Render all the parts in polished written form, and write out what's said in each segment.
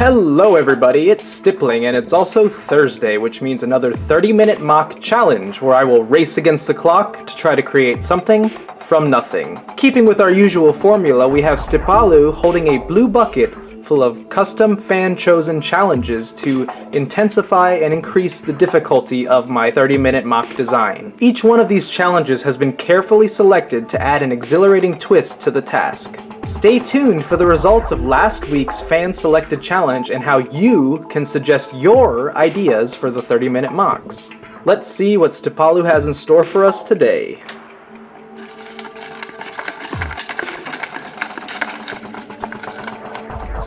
Hello everybody, it's Stippling, and it's also Thursday, which means another 30-minute mock challenge where I will race against the clock to try to create something from nothing. Keeping with our usual formula, we have Stipalu holding a blue bucket full of custom fan-chosen challenges to intensify and increase the difficulty of my 30-minute mock design. Each one of these challenges has been carefully selected to add an exhilarating twist to the task. Stay tuned for the results of last week's fan-selected challenge and how you can suggest your ideas for the 30-minute mocks. Let's see what Stipalu has in store for us today.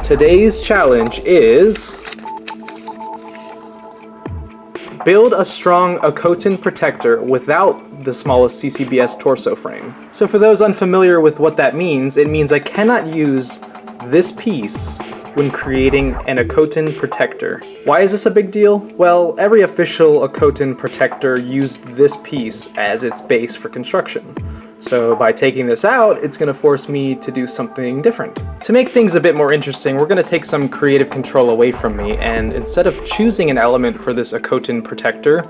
Today's challenge is build a strong Okotin protector without the smallest CCBS torso frame. So for those unfamiliar with what that means, it means I cannot use this piece when creating an Okotin protector. Why is this a big deal? Well, every official Okotin protector used this piece as its base for construction. So by taking this out, it's going to force me to do something different. To make things a bit more interesting, we're going to take some creative control away from me, and instead of choosing an element for this Okotin protector,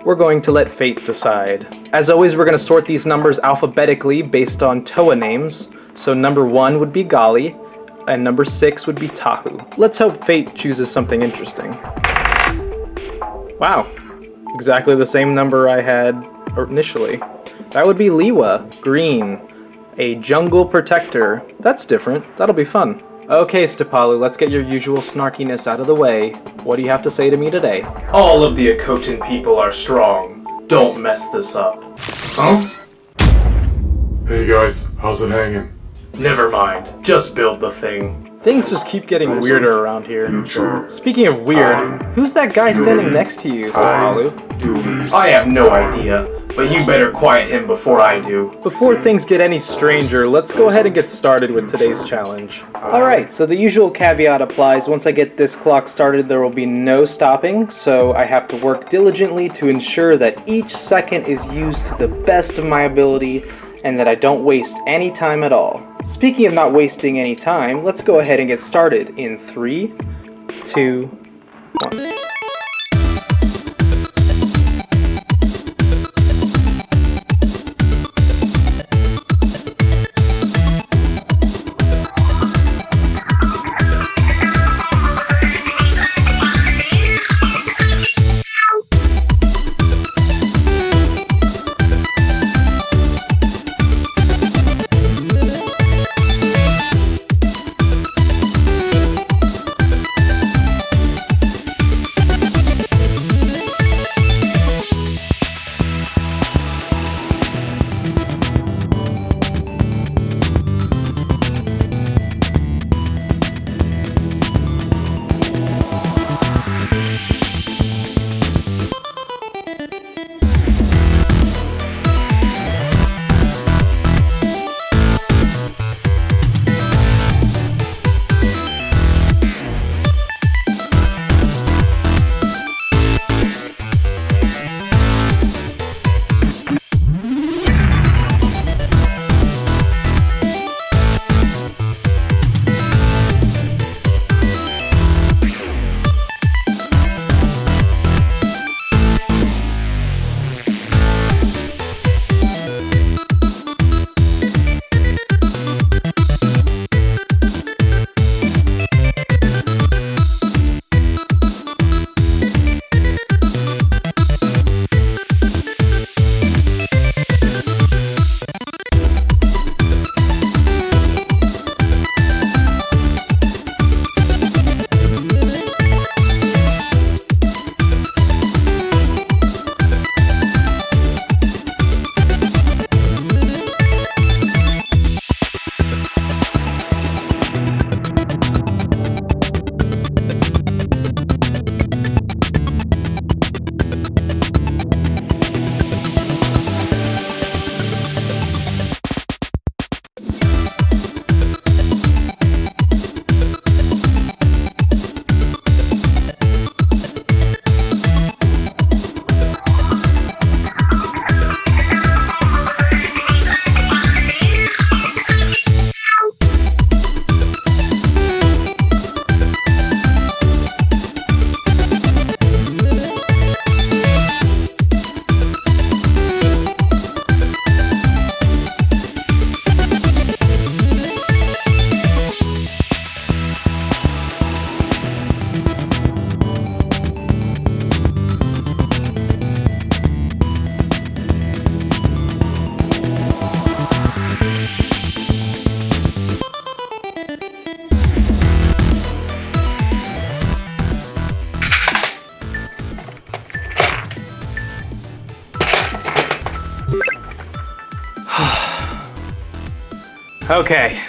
we're going to let fate decide. As always, we're going to sort these numbers alphabetically based on Toa names. So number 1 would be Gali, and number 6 would be Tahu. Let's hope fate chooses something interesting. Wow, exactly the same number I had initially. That would be Liwa, green, a jungle protector. That's different. That'll be fun. Okay, Stipalu, let's get your usual snarkiness out of the way. What do you have to say to me today? All of the Okotin people are strong. Don't mess this up. Huh? Hey guys, how's it hanging? Never mind. Just build the thing. Things just keep getting weirder around here. Speaking of weird, who's that guy standing next to you, Stipalu? I have no idea, but you better quiet him before I do. Before things get any stranger, let's go ahead and get started with today's challenge. Alright, so the usual caveat applies. Once I get this clock started, there will be no stopping, so I have to work diligently to ensure that each second is used to the best of my ability and that I don't waste any time at all. Speaking of not wasting any time, let's go ahead and get started in 3, 2, 1. Okay.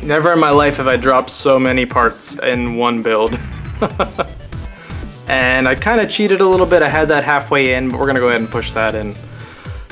Never in my life have I dropped so many parts in one build. And I kind of cheated a little bit. I had that halfway in, but we're gonna go ahead and push that in.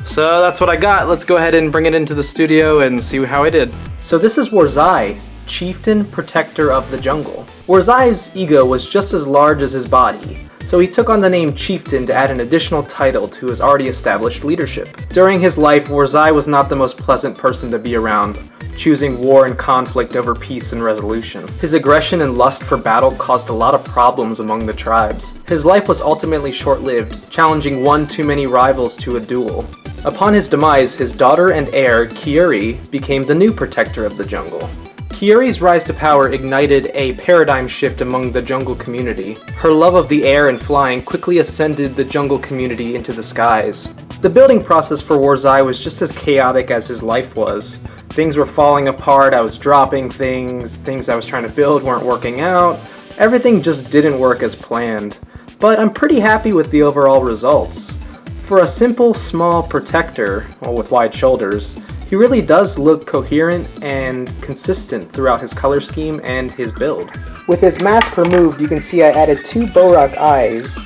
So that's what I got. Let's go ahead and bring it into the studio and see how I did. So this is Warzai, Chieftain Protector of the Jungle. Warzai's ego was just as large as his body, so he took on the name Chieftain to add an additional title to his already established leadership. During his life, Warzai was not the most pleasant person to be around, choosing war and conflict over peace and resolution. His aggression and lust for battle caused a lot of problems among the tribes. His life was ultimately short-lived, challenging one too many rivals to a duel. Upon his demise, his daughter and heir, Kiuri, became the new protector of the jungle. Kiuri's rise to power ignited a paradigm shift among the jungle community. Her love of the air and flying quickly ascended the jungle community into the skies. The building process for Warzai was just as chaotic as his life was. Things were falling apart, I was dropping things I was trying to build weren't working out. Everything just didn't work as planned. But I'm pretty happy with the overall results. For a simple, small protector, well, with wide shoulders, he really does look coherent and consistent throughout his color scheme and his build. With his mask removed, you can see I added 2 Borak eyes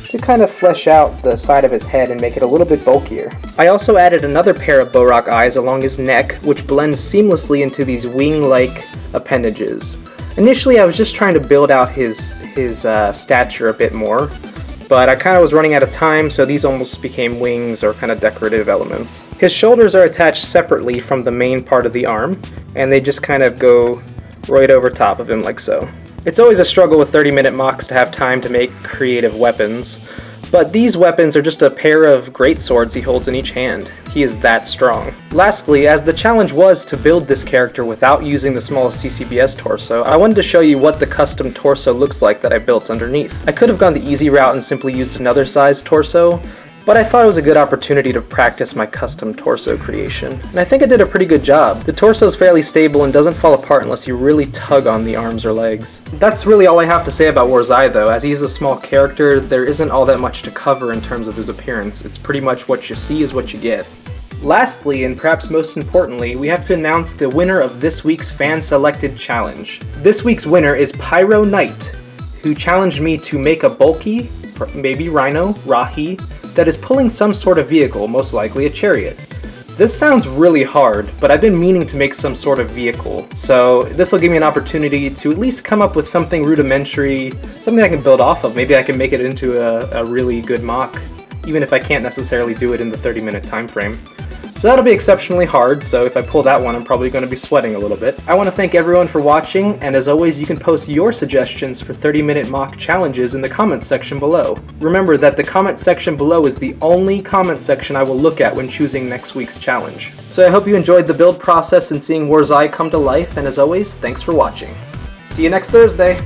to kind of flesh out the side of his head and make it a little bit bulkier. I also added another pair of Borak eyes along his neck, which blends seamlessly into these wing-like appendages. Initially, I was just trying to build out his stature a bit more, but I kind of was running out of time, so these almost became wings or kind of decorative elements. His shoulders are attached separately from the main part of the arm, and they just kind of go right over top of him like so. It's always a struggle with 30-minute mocks to have time to make creative weapons, but these weapons are just a pair of greatswords he holds in each hand. He is that strong. Lastly, as the challenge was to build this character without using the smallest CCBS torso, I wanted to show you what the custom torso looks like that I built underneath. I could have gone the easy route and simply used another size torso, but I thought it was a good opportunity to practice my custom torso creation, and I think I did a pretty good job. The torso is fairly stable and doesn't fall apart unless you really tug on the arms or legs. That's really all I have to say about Warzai though. As he is a small character, there isn't all that much to cover in terms of his appearance. It's pretty much what you see is what you get. Lastly, and perhaps most importantly, we have to announce the winner of this week's fan-selected challenge. This week's winner is Pyro Knight, who challenged me to make a bulky, maybe rhino, rahi, that is pulling some sort of vehicle, most likely a chariot. This sounds really hard, but I've been meaning to make some sort of vehicle, so this will give me an opportunity to at least come up with something rudimentary, something I can build off of. Maybe I can make it into a really good mock, even if I can't necessarily do it in the 30-minute time frame. So that'll be exceptionally hard, so if I pull that one, I'm probably going to be sweating a little bit. I want to thank everyone for watching, and as always, you can post your suggestions for 30-minute mock challenges in the comments section below. Remember that the comment section below is the only comment section I will look at when choosing next week's challenge. So I hope you enjoyed the build process and seeing Warzai come to life, and as always, thanks for watching. See you next Thursday!